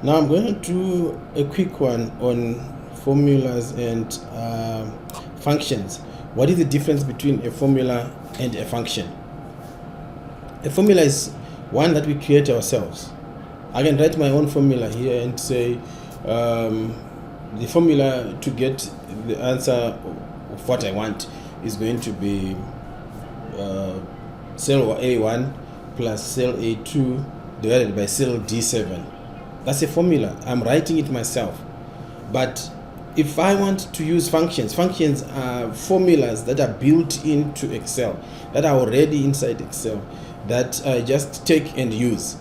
Now I'm going to do a quick one on formulas and functions. What is the difference between a formula and a function? A formula is one that we create ourselves. I can write my own formula here and say the formula to get the answer of what I want is going to be cell A1 plus cell A2 divided by cell D7. That's a formula. I'm writing it myself. But if I want to use functions, functions are formulas that are built into Excel, that are already inside Excel, that I just take and use.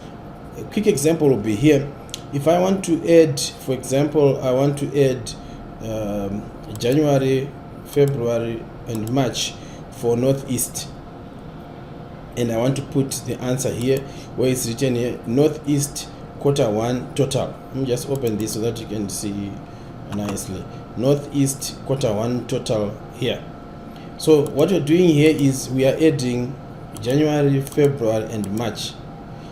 A quick example will be here. If I want to add, for example, I want to add January, February, and March for Northeast, and I want to put the answer here where it's written here, Northeast Q1 total. Let me just open this so that you can see nicely. Northeast Q1 total here. So what we're doing here is we are adding January, February, and March.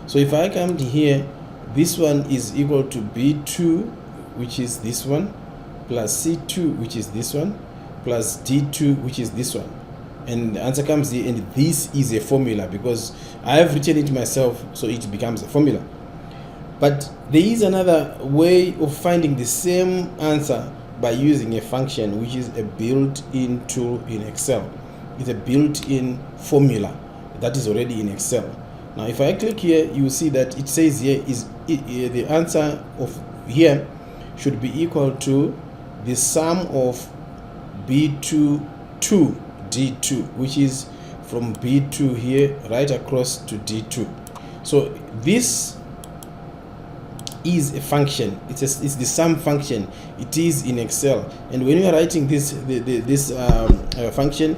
So if I come to here, this one is equal to B2, which is this one, plus C2, which is this one, plus D2, which is this one. And the answer comes here, and this is a formula because I have written it myself, so it becomes a formula. But there is another way of finding the same answer by using a function, which is a built-in tool in Excel. It's a built-in formula that is already in Excel. Now if I click here, you will see that it says here the answer of here should be equal to the sum of B2 to D2, which is from B2 here right across to D2. So this is a function. It's the sum function. It is in Excel, and when you are writing this function,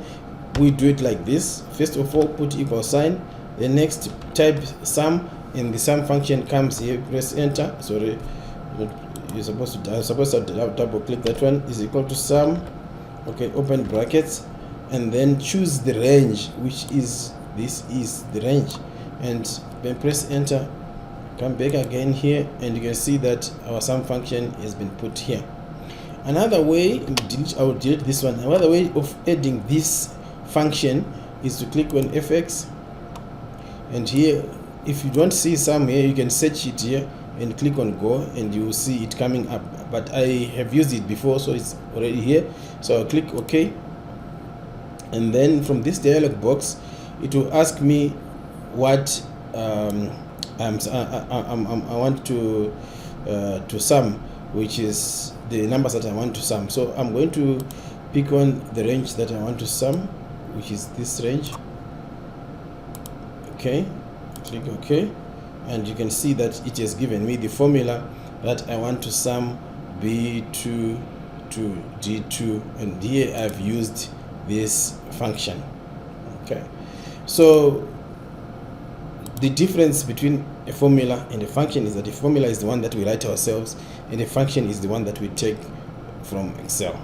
we do it like this. First of all, put equal sign, the next type sum, and the sum function comes here. Press enter. Sorry, I'm supposed to double click that one. Is equal to sum. Okay, open brackets, and then choose the range, which is this is the range, and then press enter. Come back again here, and you can see that our sum function has been put here. Another way, I will delete this one. Another way of adding this function is to click on FX, and here if you don't see sum here, you can search it here and click on go, and you will see it coming up. But I have used it before, so it's already here. So I'll click OK, and then from this dialog box it will ask me what I want to sum, which is the numbers that I want to sum. So I'm going to pick on the range that I want to sum, which is this range. Okay, click OK, and you can see that it has given me the formula that I want to sum B2 to D2, and here I've used this function. Okay, so the difference between a formula and a function is that the formula is the one that we write ourselves, and a function is the one that we take from Excel.